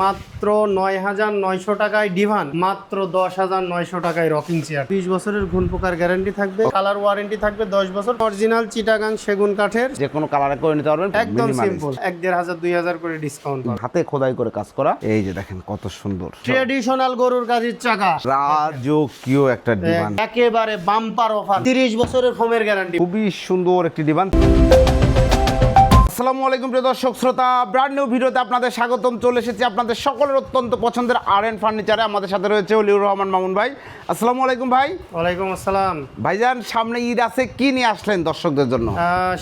মাত্র ৯,৯০০ টাকায় ডিভান, মাত্র ১০,৯০০ টাকায় রকিং চেয়ার। ২০ বছরের ঘুণ পোকার গ্যারান্টি থাকবে, কালার ওয়ারেন্টি থাকবে ১০ বছর। অরিজিনাল চিটাগাং সেগুন কাঠের, যে কোনো কালারে করে নিতে পারবেন, একদম সিম্পল। ১,৫০০ ২,০০০ করে ডিসকাউন্ট পাবেন। হাতে খোদাই করে কাজ করা। এই যে দেখেন কত সুন্দর ট্রেডিশনাল গরুর গাড়ির চাকা, রাজকীয় একটা ডিভান, একেবারে বাম্পার অফার। ৩০ বছরের ফোমের গ্যারান্টি। খুবই সুন্দর একটি ডিভান। আসসালামু আলাইকুম প্রিয় দর্শক শ্রোতা, ব্র্যান্ড নিউ ভিডিওতে আপনাদের স্বাগতম। চলে এসেছি আপনাদের সকলের অত্যন্ত পছন্দের আর.এন ফার্নিচারে। আমাদের সাথে রয়েছে অলিউর রহমান মামুন ভাই। আসসালামু আলাইকুম ভাই। ওয়ালাইকুম আসসালাম ভাইজান, সামনে ঈদ আছে, কি নিয়ে আসলেন দর্শকদের জন্য?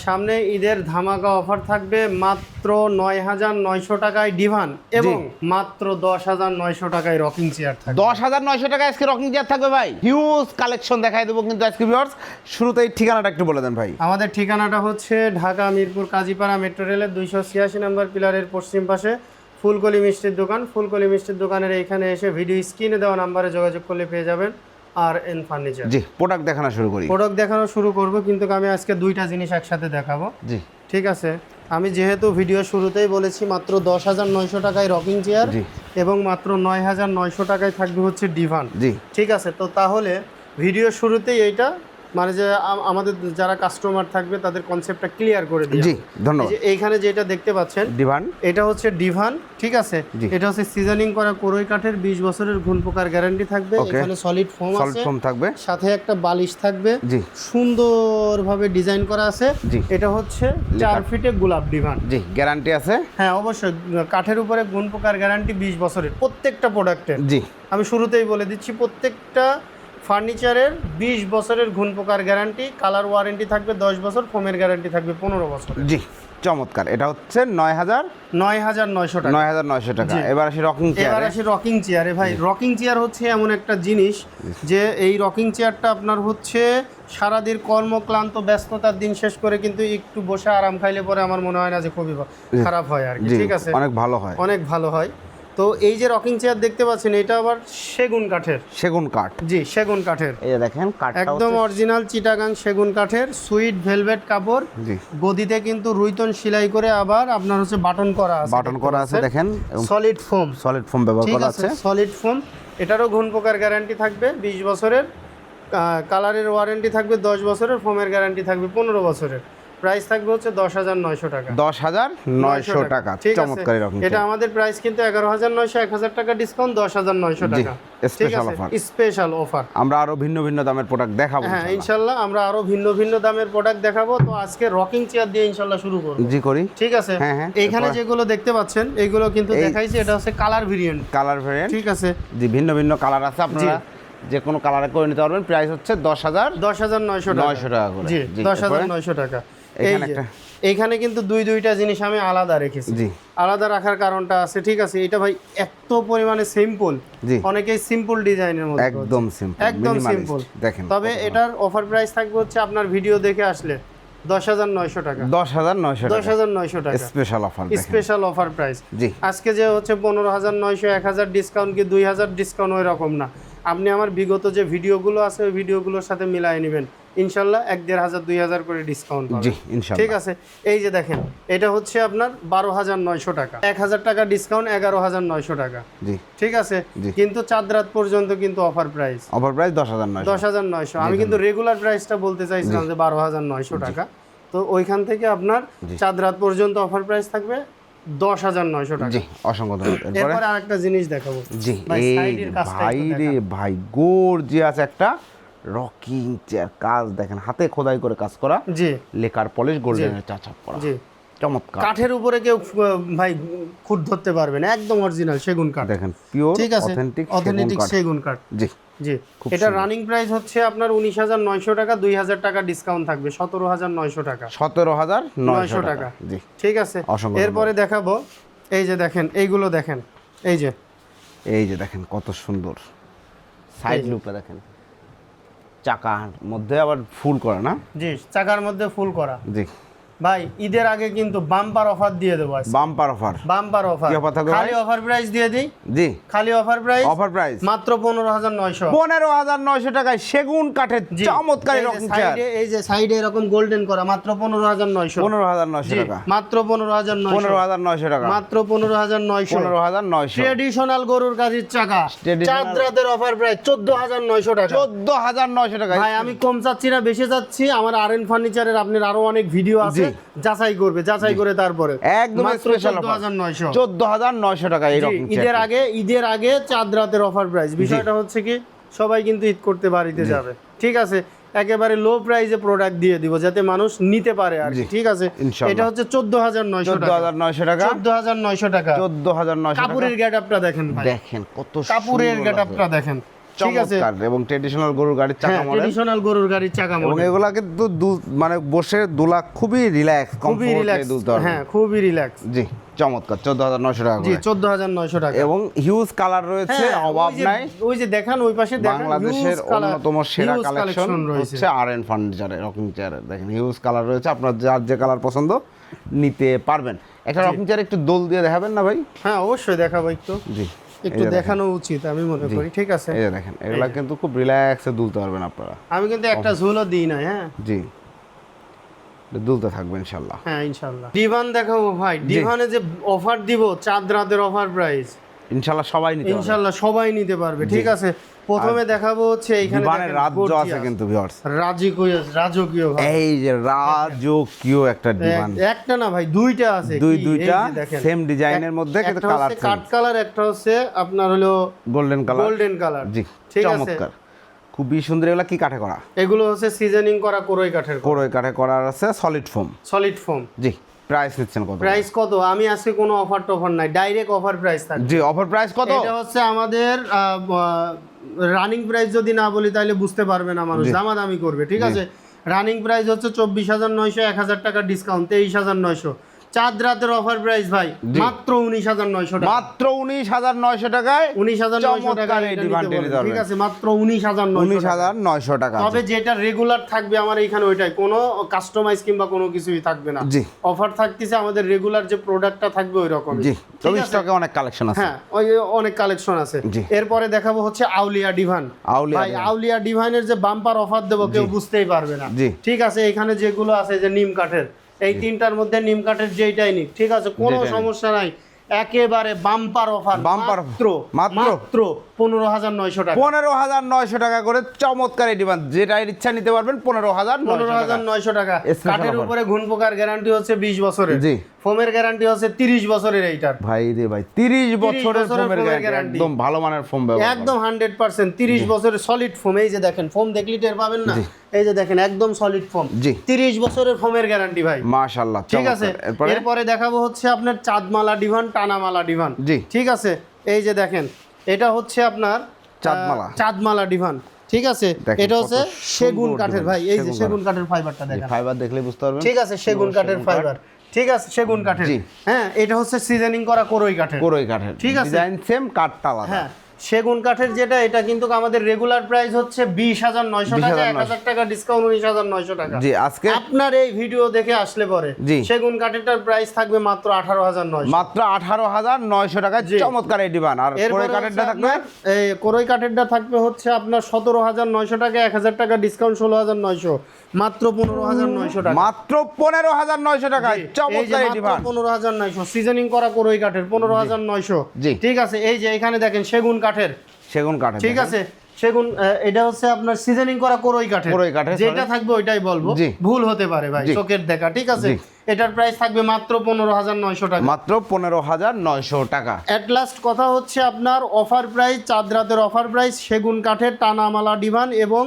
সামনে ঈদের ধামাকা অফার থাকবে। মাত্র ৯,৯০০ টাকায় ডিভান এবং মাত্র ১০,৯০০ টাকায় রকিং চেয়ার থাকবে। ১০,৯০০ টাকায় আজকে রকিং চেয়ার থাকবে ভাই। হিউজ কালেকশন দেখাই দেবো কিন্তু আজকে ভিউয়ার্স। শুরুতেই ঠিকানাটা একটু বলে দেন ভাই। আমাদের ঠিকানাটা হচ্ছে ঢাকা মিরপুর কাজীপাড়া মেট্রো রেলের ২৮৬ নম্বর পিলারের পশ্চিম পাশে ফুলকলি মিষ্টির দোকান। ফুলকলি মিষ্টির দোকানের এইখানে এসে ভিডিও স্ক্রিনে দেওয়া নাম্বারে যোগাযোগ করলে পেয়ে যাবেন আর.এন ফার্নিচার। জি, প্রোডাক্ট দেখানো শুরু করি। প্রোডাক্ট দেখানো শুরু করব, কিন্তু আমি আজকে দুইটা জিনিস একসাথে দেখাবো। জি, ঠিক আছে। আমি যেহেতু ভিডিও শুরুতেই বলেছি মাত্র ১০,৯০০ টাকায় রকিং চেয়ার এবং মাত্র ৯,৯০০ টাকায় থাকবে হচ্ছে ডিভান। জি, ঠিক আছে। তো তাহলে ভিডিও শুরুতেই এইটা মানে যে আমাদের যারা কাস্টমার থাকবে তাদের কনসেপ্টটা ক্লিয়ার করে দিই। জি, ধন্যবাদ। এইখানে যেটা দেখতে পাচ্ছেন ডিভান, এটা হচ্ছে ডিভান। ঠিক আছে। এটা হচ্ছে সিজনিং করা কোরই কাঠের, 20 বছরের ঘুণ পোকার গ্যারান্টি থাকবে। এখানে সলিড ফোম আছে, সলিড ফোম থাকবে, সাথে একটা বালিশ থাকবে। জি, সুন্দরভাবে ডিজাইন করা আছে। জি, এটা হচ্ছে 4 ফিটে গোলাপ ডিভান। জি, গ্যারান্টি আছে। হ্যাঁ, অবশ্যই কাঠের উপরে ঘুণ পোকার গ্যারান্টি 20 বছরের প্রত্যেকটা প্রোডাক্টের। জি, আমি শুরুতেই বলে দিচ্ছি, প্রত্যেকটা ফার্নিচারের 20 বছরের ঘুণ পোকার গ্যারান্টি, কালার ওয়ারেন্টি থাকবে 10 বছর, ফোমের গ্যারান্টি থাকবে 15 বছর। জি, চমৎকার। এটা হচ্ছে ৯,৯০০ টাকা। ৯,৯০০ টাকা। এবার আসি রকিং চেয়ার। এবার আসি রকিং চেয়ারে। ভাই, রকিং চেয়ার হচ্ছে এমন একটা জিনিস যে এই রকিং চেয়ারটা আপনার হচ্ছে সারাদিন কর্মক্লান্ত ব্যস্ততার দিন শেষ করে কিন্তু একটু বসে আরাম খাইলে পরে আমার মনে হয় না যে খুবই খারাপ হয় আর কি। ঠিক আছে, অনেক ভালো হয়, অনেক ভালো হয়। তো এই যে রকিং চেয়ার দেখতে পাচ্ছেন, এটা আবার সেগুন কাঠের। সেগুন কাঠ। জি, সেগুন কাঠের। এই যে দেখেন কাঠটা একদম অরিজিনাল চিটাগাং সেগুন কাঠের, সুইট ভেলভেট কাপড়। জি, গদিতে কিন্তু রুইতন সেলাই করে আবার আপনার হচ্ছে বাটন করা আছে। বাটন করা আছে দেখেন। সলিড ফোম, সলিড ফোম ব্যবহার করা আছে। Solid foam. এটারও ঘুণ পোকার গ্যারান্টি থাকবে 20 বছরের, কালারের ওয়ারেন্টি থাকবে 10 বছরের, ফোমের গ্যারান্টি থাকবে 15 বছরের। প্রাইস থাকবে হচ্ছে ১০,৯০০ টাকা। ১০,৯০০ টাকা। চমৎকার রকম। এটা আমাদের প্রাইস কিন্তু ১১,৯০০, ১,০০০ টাকা ডিসকাউন্ট, 10,৯০০ টাকা। Special offer, special offer. আমরা আরো ভিন্ন ভিন্ন দামের প্রোডাক্ট দেখাবো। হ্যাঁ, ইনশাআল্লাহ আমরা আরো ভিন্ন ভিন্ন দামের প্রোডাক্ট দেখাবো। তো আজকে রকিং চেয়ার দিয়ে ইনশাআল্লাহ শুরু করব। জি, করি। ঠিক আছে। হ্যাঁ, হ্যাঁ। এইখানে যেগুলো দেখতে পাচ্ছেন এইগুলো কিন্তু দেখাইছি, এটা হচ্ছে কালার ভেরিয়েন্ট। কালার ভেরিয়েন্ট, ঠিক আছে। জি, ভিন্ন ভিন্ন কালার আছে। আপনারা যে কোনো কালারে করে নিতে পারবেন। প্রাইস হচ্ছে ১০,৯০০ টাকা করে। জি, ১০,৯০০ টাকা। এইখানে কিন্তু দুইটা জিনিস আমি আলাদা রেখেছি। জি, আলাদা রাখার কারণটা আছে। ঠিক আছে। এটা ভাই এত পরিমাণে সিম্পল, অনেকেই সিম্পল ডিজাইনের মধ্যে, একদম সিম্পল, একদম সিম্পল দেখেন। তবে এটার অফার প্রাইস থাকবে হচ্ছে আপনার ভিডিও দেখে আসলে ১০,৯০০ টাকা। ১০,৯০০ টাকা special offer, special offer price. জি, আজকে যে হচ্ছে ১৫,৯০০, ১,০০০ ডিসকাউন্ট কি ২,০০০ ডিসকাউন্ট, ওই রকম না। আপনি আমার বিগত যে ভিডিওগুলো আছে ওই ভিডিওগুলোর সাথে মিলাই নেবেন, ইনশাল্লাহ ১,৫০০, ২,০০০ করে ডিসকাউন্ট পাবেন। জি, ইনশাআল্লাহ। ঠিক আছে। এই যে দেখেন, এটা হচ্ছে আপনার ১২,৯০০ টাকা, ১,০০০ টাকা ডিসকাউন্ট, ১১,৯০০ টাকা। জি, ঠিক আছে। কিন্তু চাঁদ রাত পর্যন্ত কিন্তু অফার প্রাইস ১০,৯০০। আমি কিন্তু রেগুলার প্রাইসটা বলতে চাইছিলাম যে ১২,৯০০ টাকা। তো ওইখান থেকে আপনার চাঁদ রাত পর্যন্ত অফার প্রাইস থাকবে ১০,৯০০ টাকা। জি, অসংখ্য ধন্যবাদ। এরপর আরেকটা জিনিস দেখাবো। জি, ভাই রে ভাই, গর্জিয়াস একটা রকিং চেয়ার। কাজ দেখেন, হাতে খোদাই করে কাজ করা। জি, লেকার পলিশ, গোল্ডেনের চাচাপ করা। জি, চমৎকার। কাঠের উপরে কেউ ভাই খুঁত ধরতে পারবে না, একদম অরিজিনাল সেগুন কাঠ। দেখেন, পিওর ঠিক আছে, অথেন্টিক সেগুন কাঠ। জি, জি। এটা রানিং প্রাইস হচ্ছে আপনার ১৯,৯০০ টাকা, ২,০০০ টাকা ডিসকাউন্ট থাকবে ১৭,৯০০ টাকা। ১৭,৯০০ টাকা। জি, ঠিক আছে। এরপরে দেখাবো, এই যে দেখেন, এইগুলো দেখেন, এই যে দেখেন কত সুন্দর সাইড লুপটা দেখেন। চাকার মধ্যে আবার ফুল করা না? জি, চাকার মধ্যে ফুল করা। জি, ভাই ঈদের আগে কিন্তু বাম্পার অফার দিয়ে দেবো আজকে। বাম্পার অফার, বাম্পার অফার, কি offer থাকবে ভাই? খালি অফার প্রাইস দিয়ে দিই। জি, খালি অফার প্রাইস, অফার প্রাইস মাত্র 15,900। 15,900 টাকায় সেগুন কাঠের জি। চমৎকার এই যে রকিং চেয়ার। সাইডে, এই যে সাইডে এরকম গোল্ডেন করা, মাত্র 15,900। 15,900 টাকা, মাত্র 15,900, 15,900 টাকা, মাত্র 15,900। 15,900, ট্রেডিশনাল গরুর গাড়ির চাকা, Traditional- চাঁদরাতের অফার প্রাইস 14,900 টাকা। 14,900 টাকা। ভাই আমি কম চাচ্ছি না, বেশি চাচ্ছি। আমার আরএন ফার্নিচারের আপনার আরো অনেক ভিডিও আছে, জি। যাচাই করবে, যাচাই করে তারপরে একদম মাত্র স্পেশাল 14,900। 14,900 টাকা এই জি, রকিং ঈদের আগে চাঁদরাতের অফার প্রাইস। বিষয়টা হচ্ছে কি, সবাই কিন্তু ঈদ করতে বাড়িতে যাবে, ঠিক আছে, একেবারে লো প্রাইসে প্রোডাক্ট দিয়ে দিব যাতে মানুষ নিতে পারে আর কি, জি। ঠিক আছে। ইনশাআল্লাহ। এটা হচ্ছে 14,900 টাকা। 14,900 টাকা, 14,900 টাকা। 14,900 টাকা। কাপড়ের গেটআপটা দেখেন ভাই, দেখেন কত কাপড়ের সুন্দর গেটআপটা লাগছে। দেখেন, ঠিক আছে। চমৎকার এবং ট্রেডিশনাল গরুর গাড়ির চাকা হ্যাঁ, মডেল ট্রেডিশনাল গরুর গাড়ির চাকা এবং মডেল, এগুলা কিন্তু মানে বসে দোলা খুবই রিল্যাক্স, খুবই কমফোর্টলি রিল্যাক্স। দুলতে পারবেন। হ্যাঁ, খুবই রিল্যাক্স। জি, চমৎকার 14,900 টাকা জি, করে। 14,900 টাকা। এবং হিউজ কালার রয়েছে, হ্যাঁ, অভাব ওই যে- নাই। ওই যে দেখেন, ওই পাশে দেখেন, বাংলাদেশের huge color- অন্যতম সেরা huge কালেকশন collection রয়েছে। হচ্ছে আরএন ফার্নিচারের রকিং চেয়ারের। দেখেন হিউজ কালার রয়েছে, আপনার যার যে কালার পছন্দ নিতে পারবেন। একটা রকিং চেয়ার একটু দোল দিয়ে দেখাবেন না ভাই? হ্যাঁ, অবশ্যই দেখাবো একটু, জি, একটু এই যে দেখেন। দেখানো উচিত আমি মনে করি, ঠিক আছে। এই যে দেখেন, এগুলা কিন্তু খুব রিল্যাক্সে দুলতে পারবেন আপনারা। আমি কিন্তু একটা ঝুলও দিই না, হ্যাঁ জি, দুলতে থাকবে ইনশাল্লাহ। হ্যাঁ, ইনশাল্লাহ। ডিভান দেখাবো ভাই, ডিভানে যে অফার দিব, চাঁদ রাতের অফার প্রাইস, ইনশাল্লাহ সবাই নিতে পারবে। ইনশাল্লাহ সবাই নিতে পারবে, ঠিক আছে। প্রথমে দেখাবো হচ্ছে এইখানে দিবানের দেখেন, রাজ্য আছে gorgeous, কিন্তু ভিউয়ার্স। রাজকীয় ভাই। এই যে রাজকীয় একটা দিবান, একটা না ভাই, দুইটা আছে। দুইটা সেম ডিজাইনের মধ্যে কিন্তু কালার কাট কালার, একটা হচ্ছে আপনার হলো গোল্ডেন কালার। গোল্ডেন কালার, জি, ঠিক আছে। চমৎকার, খুবই সুন্দর। এগুলা কি কাঠে করা? এগুলো হচ্ছে সিজনিং করা কোরই কাঠের, কোরই কাঠে করা আছে, সলিড ফোম। Solid foam. জি, প্রাইস নিচ্ছেন কত? প্রাইস কত? আমি আজকে কোনো অফার টফার নাই, ডাইরেক্ট অফার প্রাইস থাকবে। জি, অফার প্রাইস কত? এটা হচ্ছে আমাদের রানিং প্রাইস যদি না বলি তাহলে বুঝতে পারবে না মানুষ, দামাদামি করবে, ঠিক আছে। রানিং প্রাইস হচ্ছে 24,900, 1,000 টাকা ডিসকাউন্ট 23,900। চাঁদ রাতের অফার প্রাইস ভাই মাত্র 19,900 টাকা। মাত্র 19,900 টাকায় 19,900 টাকা, চমৎকার এই ডিভানটি নিতে পারবেন। ঠিক আছে, মাত্র 19,900 টাকা। 19,900 টাকা। তবে যেটা রেগুলার থাকবে আমার এইখানে, ওইটাই, কোনো কাস্টমাইজ কিংবা কোনো কিছুই থাকবে না। জি। অফার থাকতেছে আমাদের রেগুলার যে প্রোডাক্টটা থাকবে ওই রকম। জি, তবে স্টকে অনেক কালেকশন আছে। হ্যাঁ, ওই অনেক কালেকশন আছে। জি। এরপরে দেখাবো হচ্ছে আউলিয়া ডিভান। আউলিয়া ভাই ডিভান। আউলিয়া ডিভানের যে বাম্পার অফার দেবো কেউ বুঝতেই পারবে না। জি। ঠিক আছে, এখানে যেগুলো আছে যে নিম কাঠের, এই তিনটার মধ্যে নিম কাঠের যেইটাই নিক, ঠিক আছে, কোনো যেটাই নিক। সমস্যা নাই। একেবারে বাম্পার অফার, বাম্পার মাত্র মাত্র 15,900 টাকা। 15,900 টাকা করে চমৎকার এই ডিভান, যেটা ইচ্ছা নিতে পারবেন 15,900 টাকা। 15,900 টাকা। Special কাঠের offer। উপরে ঘুণ পোকার গ্যারান্টি হচ্ছে 20 বছরের। জি। ফোমের গ্যারান্টি হচ্ছে 30 বছরের এইটার। ভাই রে ভাই, 30 বছরের বছরের ফোমের ফোমের গ্যারান্টি, guarantee। একদম ভালো মানের ফোম ব্যবহার। একদম 100% 30 বছরের সলিড ফোম। এই যে দেখেন, ফোম দেখলি টের পাবেন না, এই যে দেখেন একদম সলিড ফোম। জি। 30 বছরের ফোমের গ্যারান্টি ভাই, মাশাআল্লাহ, ঠিক আছে। এরপরে এরপরে দেখাবো হচ্ছে আপনার চাঁদমালা ডিভান, টানামালা ডিভান। জি। ঠিক আছে, এই যে দেখেন, এটা হচ্ছে আপনার চাঁদমালা। চাঁদমালা ডিভান, ঠিক আছে। দেখেন এটা কত হচ্ছে সুন্দর সেগুন কাঠের ডিভান, ভাই, এই যে সেগুন সেগুন কাঠের ফাইবারটা দেখেন, ফাইবার দেখলে বুঝতে পারবেন। ঠিক আছে, সেগুন কাঠের ফাইবার, ঠিক আছে, সেগুন কাঠের। জি। হ্যাঁ, এটা হচ্ছে সিজনিং করা কোরই কাঠের। কোরই কাঠের, ঠিক আছে। ডিজাইন সেম, কাঠটা আলাদা। হ্যাঁ, সেগুন কাঠের যেটা, এটা কিন্তু আমাদের রেগুলার প্রাইস হচ্ছে 20,900 টাকা, 1,000 টাকা ডিসকাউন্ট 19,900 টাকা। জি, আজকে আপনার এই ভিডিও দেখে আসলে পরে জি। সেগুন কাঠেরটার প্রাইস থাকবে মাত্র 18,900। মাত্র 18,900 টাকায় জি। চমৎকার এই ডিভান। আর এরপরে কোরই কাঠেরটা হচ্ছে থাকবে আপনার, এই কোরই কাঠেরটা থাকবে হচ্ছে আপনার 17,900 টাকা, 1,000 টাকা ডিসকাউন্ট 16,900, মাত্র 15,900 টাকা। মাত্র 15,900 টাকায় জি, এই যে চমৎকার এই মাত্র ডিভান। 15,900 সিজনিং করা কোরই কাঠের, 15,900। জি। ঠিক আছে, এই যে এখানে দেখেন সেগুন কাঠের, সেগুন কাঠের, ঠিক আছে। সেগুন, এটা হচ্ছে আপনার সিজনিং করা কোরই কাঠের। কোরই কাঠের, যেটা sorry। থাকবে ওইটাই বলবো, জি। ভুল হতে পারে ভাই, জি। চোখের দেখা, ঠিক আছে। জি। এটার প্রাইস থাকবে মাত্র 15,900 টাকা। মাত্র 15,900 টাকা। এট লাস্ট কথা হচ্ছে আপনার অফার প্রাইস, চাঁদ রাতের অফার প্রাইস, সেগুন কাঠের টানামালা ডিভান এবং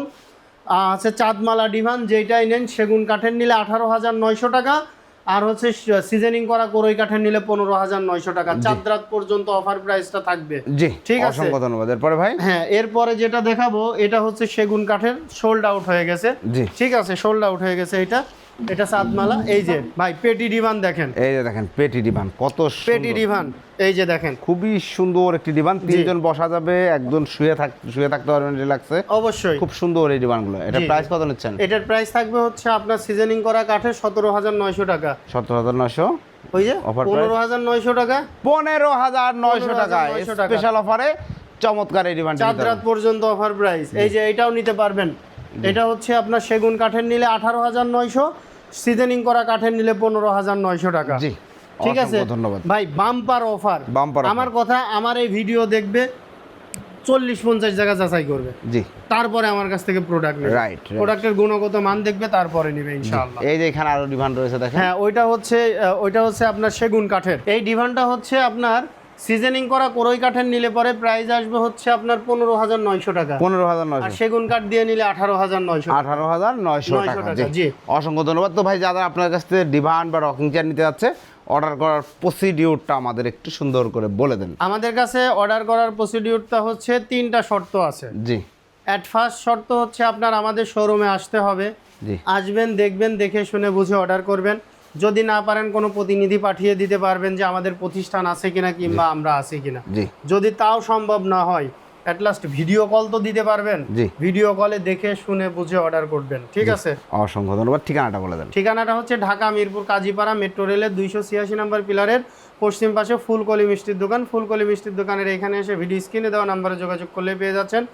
আছে চাঁদমালা ডিভান, যেটাই নেন সেগুন কাঠের নিলে 18,900 টাকা, আর হচ্ছে সিজনিং করা কোরই কাঠের নিলে 15,900 টাকা। চাঁদ রাত পর্যন্ত অফার প্রাইসটা থাকবে। জি, ঠিক আছে। অসংখ্য ধন্যবাদ। এরপরে ভাই, হ্যাঁ, এরপরে যেটা দেখাবো এটা হচ্ছে সেগুন কাঠের, সোল্ড আউট হয়ে গেছে। জি। ঠিক আছে, সোল্ড আউট হয়ে গেছে এটা। এটা চাঁদমালা। এই যে ভাই পেটি ডিভান দেখেন, এই যে দেখেন পেটি ডিভান কত পেটি সুন্দর। ডিভান এই যে দেখেন, খুবই সুন্দর একটি ডিভান, তিনজন বসা যাবে, একজন শুয়ে থাকতে পারবেন রিল্যাক্সে। অবশ্যই খুব সুন্দর এই ডিভানগুলো। এটা জি। প্রাইস কত নিচ্ছেন? এটার প্রাইস থাকবে হচ্ছে আপনার সিজনিং করা কাঠে 17,900 টাকা। 17,900। ওই যে Offer price? 15,900 টাকা, 15,900 টাকায় 15,900 টাকা। স্পেশাল অফারে চমৎকার এই ডিভানটি চাঁদ রাত পর্যন্ত অফার প্রাইস। এই যে এটাও নিতে পারবেন। এটা হচ্ছে আপনার সেগুন কাঠের নিলে 18,900, সিজনিং করা কাঠের নিলে 15,900 টাকা। জি, ঠিক আছে, অসংখ্য ধন্যবাদ ভাই বাম্পার অফার। Bumper offer। আমার কথা, আমার এই ভিডিও দেখবে 40-50 জায়গা যাচাই করবে, জি। তারপরে আমার কাছ থেকে প্রোডাক্ট নেবে। Right, right. প্রোডাক্টের গুণগত মান দেখবে, তারপরে নেবে ইনশাআল্লাহ। এই যে এখানে আরো ডিভান রয়েছে দেখেন। হ্যাঁ, ওইটা হচ্ছে আপনার সেগুন কাঠের। এই ডিভানটা হচ্ছে আপনার সিজনিং করা কোরই কাঠের নিলে পরে প্রাইস আসবে হচ্ছে আপনার 15,900 টাকা, 15,900। আর সেগুন কাঠ দিয়ে নিলে 18,900। 18,900 টাকা। টাকা, জি, জি। অসংখ্য ধন্যবাদ। তো ভাই যারা আপনার কাছ থেকে ডিভান বা রকিং চেয়ার নিতে যাচ্ছে, অর্ডার করার প্রসিডিউরটা আমাদের একটু সুন্দর করে বলে দেন। আমাদের কাছে অর্ডার করার প্রসিডিউরটা হচ্ছে 3টা শর্ত আছে। জি অ্যাট ফার্স্ট শর্ত হচ্ছে আপনার আমাদের শোরুমে আসতে হবে, জি আসবেন, দেখবেন, দেখে শুনে বুঝে অর্ডার করবেন। যদি না পারেন কোনো প্রতিনিধি পাঠিয়ে দিতে পারবেন যে আমাদের প্রতিষ্ঠান আছে কিনা কিংবা আমরা আছি কিনা। জি যদি তাও সম্ভব না হয়, অ্যাট লাস্ট ভিডিও কল তো দিতে পারবেন। জি। ভিডিও কলে দেখে শুনে বুঝে অর্ডার করবেন, ঠিক আছে। অসংখ্য ধন্যবাদ। ঠিকানাটা বলে দেন। ঠিকানাটা হচ্ছে ঢাকা মিরপুর কাজীপাড়া মেট্রো রেলের 286 নম্বর পিলারের পশ্চিম পাশে ফুলকলি মিষ্টির দোকান। ফুলকলি মিষ্টির দোকানের এখানে এসে ভিডিও স্ক্রিনে দেওয়া নাম্বারে যোগাযোগ করলে পেয়ে যাচ্ছেন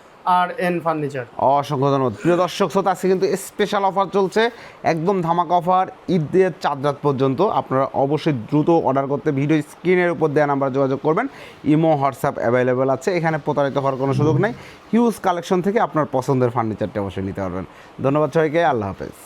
RN ফার্নিচার। অসংখ্য ধন্যবাদ। প্রিয় দর্শক শ্রোতা, আজকে কিন্তু স্পেশাল অফার চলছে, একদম ধামাকা অফার, ঈদের চাঁদ রাত পর্যন্ত। আপনারা অবশ্যই দ্রুত অর্ডার করতে ভিডিও স্ক্রিনের উপর দেওয়া নাম্বার যোগাযোগ করবেন। ইমো, হোয়াটসঅ্যাপ অ্যাভেলেবেল আছে, এখানে প্রতারিত হওয়ার কোনো সুযোগ নেই। হিউজ কালেকশন থেকে আপনার পছন্দের ফার্নিচারটি অবশ্যই নিতে পারবেন। ধন্যবাদ সবাইকে, আল্লাহ হাফেজ।